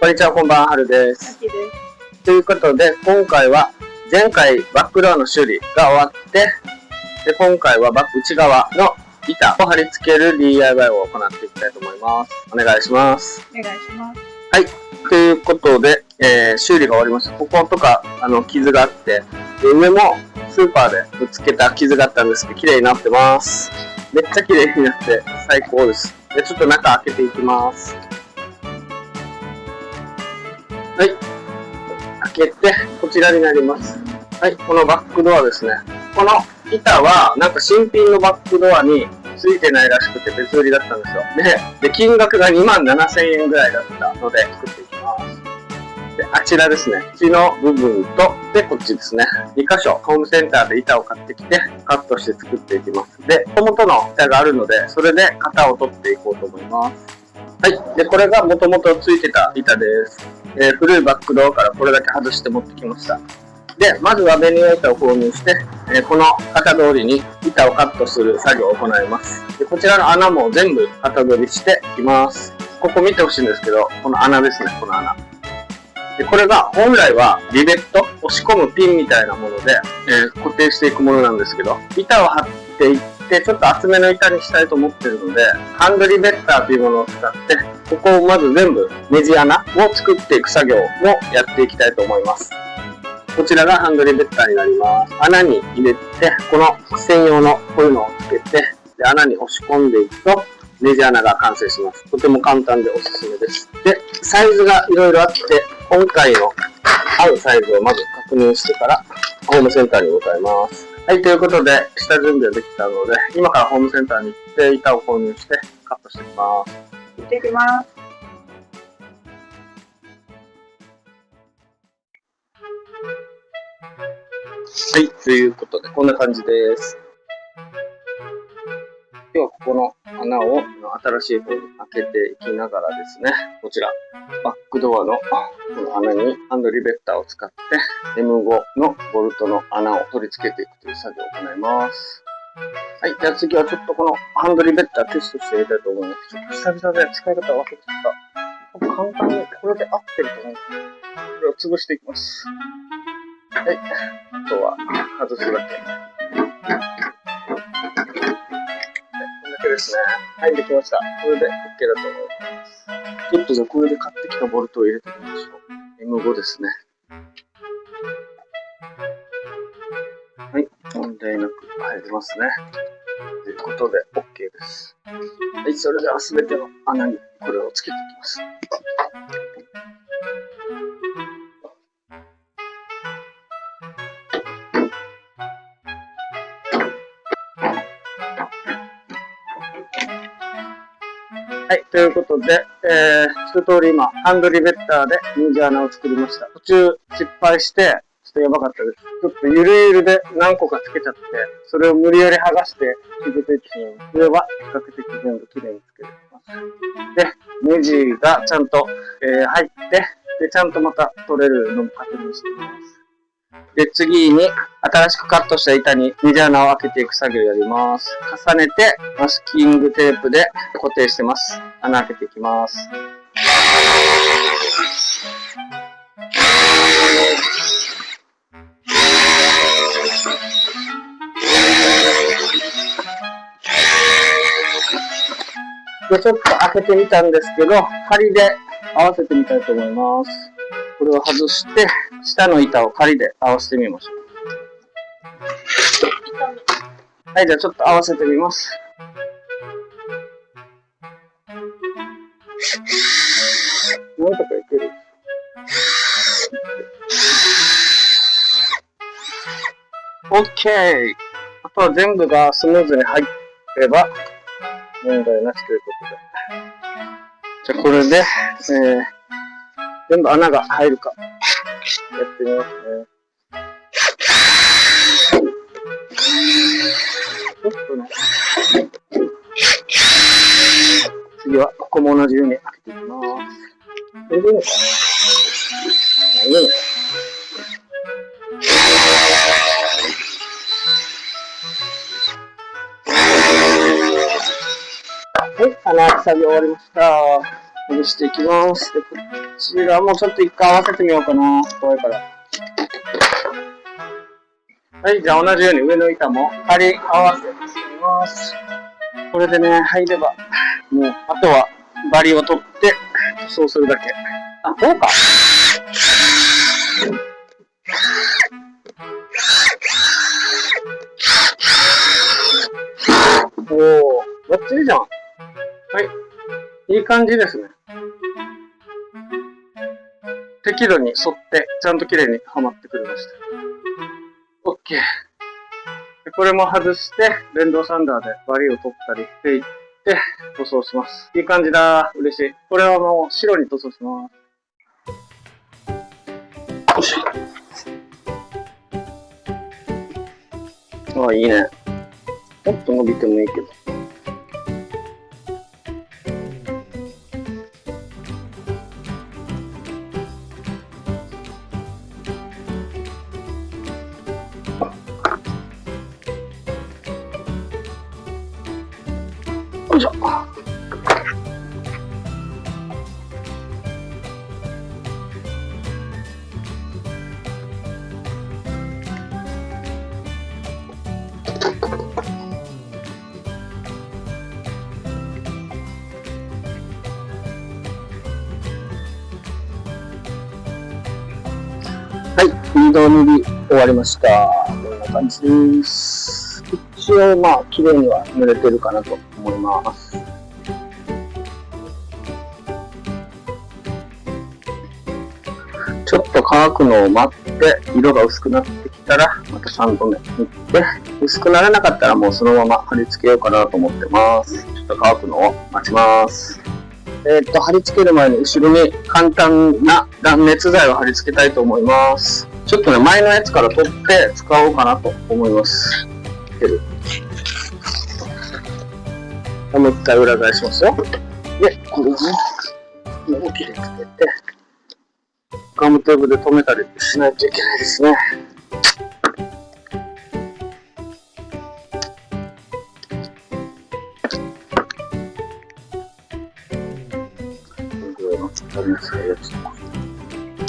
こんにちは、こんばんは、はるです。ということで、今回は前回バックドアの修理が終わって、で今回は内側の板を貼り付ける DIY を行っていきたいと思います。お願いします。お願いします。はい。ということで、修理が終わりました。こことか傷があって、で上もスーパーでぶつけた傷があったんですけど、綺麗になってます。めっちゃ綺麗になって最高です。でちょっと中開けていきます。はい。開けて、こちらになります。はい、このバックドアですね。この板は、なんか新品のバックドアについてないらしくて別売りだったんですよ。で、金額が27,000円ぐらいだったので作っていきます。で、あちらですね。口の部分と、で、こっちですね。2箇所、ホームセンターで板を買ってきて、カットして作っていきます。で、元々の板があるので、それで型を取っていこうと思います。はい。で、これが元々ついてた板です。古いバックドアからこれだけ外して持ってきました。で、まずはベニヤ板を購入して、この型通りに板をカットする作業を行います。で、こちらの穴も全部型取りしていきます。ここ見てほしいんですけど、この穴ですね、この穴。で、これが本来はリベット、押し込むピンみたいなもので、固定していくものなんですけど、板を貼っていって、ちょっと厚めの板にしたいと思っているので、ハンドリベッターというものを使って、ここをまず全部ネジ穴を作っていく作業もやっていきたいと思います。こちらがハンドリベッターになります。穴に入れて、この専用のこういうのをつけて、で穴に押し込んでいくと、ネジ穴が完成します。とても簡単でおすすめです。で、サイズがいろいろあって、今回の合うサイズをまず確認してから、ホームセンターに向かいます。はい、ということで、下準備はできたので、今からホームセンターに行って板を購入してカットしていきます。行ってきます。はい、ということで、こんな感じです。今日はここの穴を新しい方に開けていきながらですね、こちら、バックドアのこの穴にハンドリベッターを使って M5 のボルトの穴を取り付けていくという作業を行います。はい、じゃあ次はちょっとこのハンドリベッターテストしてみたいと思います。ちょっと久々で使い方忘れてた。簡単にこれで合ってると思う。これを潰していきます。はい、あとは外すだけ。ですね。はい、できました。これで OK だと思います。ちょっとじゃあこれで買ってきたボルトを入れてみましょう。M5 ですね。はい、問題なく入りますね。ということで OK です。はい、それでは全ての穴にこれをつけていきます。はい、ということで、一通り今、ハンドリベッターでネジ穴を作りました。途中失敗して、ちょっとやばかったです。ちょっとゆるゆるで何個かつけちゃって、それを無理やり剥がしてつけていってしまいます。それは比較的全部きれいにつけています。で、ネジがちゃんと、入って、で、ちゃんとまた取れるのも確認しています。で、次に新しくカットした板にネジ穴を開けていく作業をやります。重ねてマスキングテープで固定してます。穴開けていきます。で、ちょっと開けてみたんですけど、針で合わせてみたいと思います。これを外して、下の板を針で合わせてみましょう。はい、じゃあちょっと合わせてみます。なんとかいける。OK! あとは全部がスムーズに入れば問題なしということで。じゃあこれで、全部穴が入るかやってみますね。ちょっとね。次はここも同じように開けていきます。これでいいのかな？いいのか。はい、穴開き作業終わりました。外していきます。ちらもちょっと一回合わせてみようかな。怖いから。はい、じゃあ同じように上の板も貼り合わせてみます。これでね、入れば、もう、あとはバリを取って、そうするだけ。あ、こうか。おー、バッチリじゃん。はい。いい感じですね。適度に沿って、ちゃんと綺麗にはまってくれました。OK。これも外して、電動サンダーでバリを取ったりしていって、塗装します。いい感じだ。嬉しい。これはもう白に塗装します。よし。ああ、いいね。もっと伸びてもいいけど。よいしょ。はい、二度塗り終わりました。こんな感じです。一応まあ綺麗には塗れてるかなと思います。ちょっと乾くのを待って色が薄くなってきたらまた3度目塗って薄くならなかったらもうそのまま貼り付けようかなと思ってます。ちょっと乾くのを待ちます。貼り付ける前に後ろに簡単な断熱材を貼り付けたいと思います。ちょっとね、前のやつから取って使おうかなと思います。もう一回裏返しますよ。で、これをね、思いっきりつけて、ガムテープで留めたりしないといけないですね。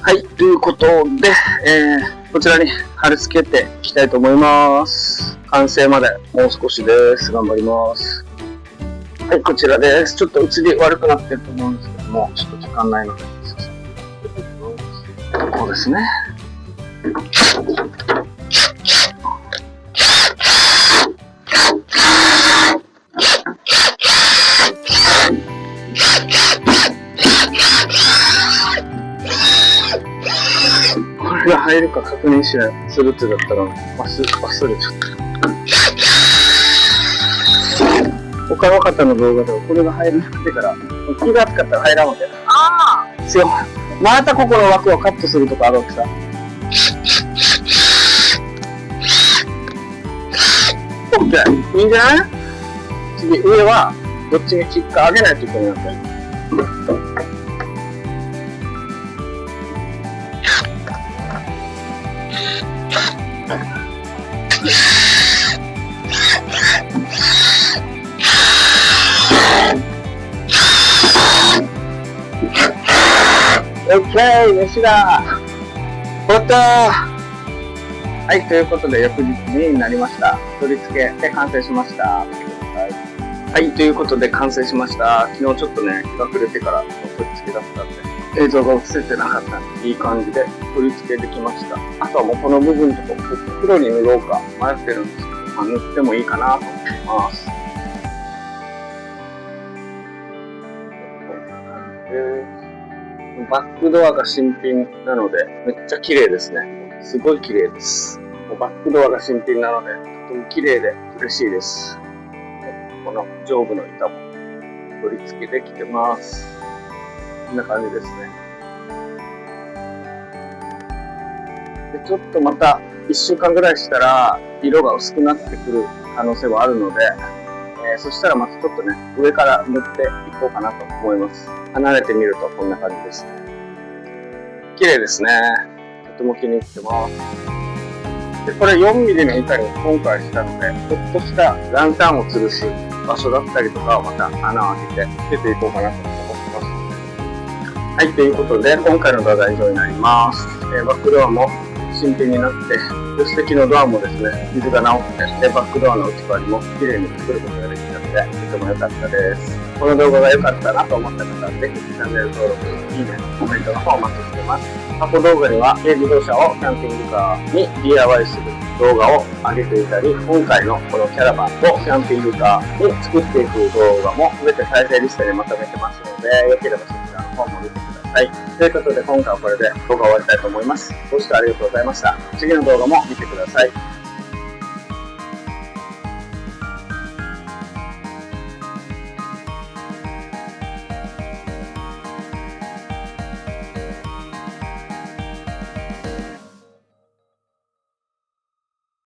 はい、ということで、こちらに貼り付けていきたいと思います。完成までもう少しです。頑張ります。はい、こちらです。ちょっと写り悪くなってると思うんですけども、ちょっと時間ないので、こうですね。これが入るか確認しない。スルッツだったら忘れちゃった。他の方の動画ではこれが入るってから気がつかったら入らんわけだ。ああ強い。またここの枠をカットするとかあるわけさ。OK。いいんじゃない？次上はどっちにキッカー上げないといけないわけ。オッケー、飯だ。終わったー。はい、ということで翌日になりました。取り付けで完成しました。はい、ということで完成しました。昨日ちょっとね、日が暮れてからの取り付けだったんで、映像が映せてなかったんで、いい感じで取り付けできました。あとはもうこの部分とか、黒に塗ろうか迷ってるんですけど、まあ、塗ってもいいかなと思います。バックドアが新品なので、めっちゃ綺麗ですね。すごい綺麗です。バックドアが新品なので、とても綺麗で嬉しいです。この上部の板も取り付けできてます。こんな感じですね。でちょっとまた1週間ぐらいしたら色が薄くなってくる可能性はあるので、そしたらまたちょっとね、上から塗っていこうかなと思います。離れてみるとこんな感じですね。綺麗ですね。とても気に入ってます。でこれ 4mm の板に今回したので、ちょっとしたランタンを吊るす場所だったりとかをまた穴を開けてつけていこうかなと思ってます。はい、ということで、今回の動画は以上になります。バックドアも新品になって、助手席のドアもですね、傷が治って、バックドアの内側にも綺麗に作ることができたので、とても良かったです。この動画が良かったなと思った方は、ぜひチャンネル登録、いいね、コメントの方お待ちしています。過去動画には、軽自動車をキャンピングカーに DIY する動画を上げていたり、今回のこのキャラバンをキャンピングカーに作っていく動画も全て再生リストにまとめてますので、よければそちらの方も見てください。ということで今回はこれで動画を終わりたいと思います。ご視聴ありがとうございました。次の動画も見てください。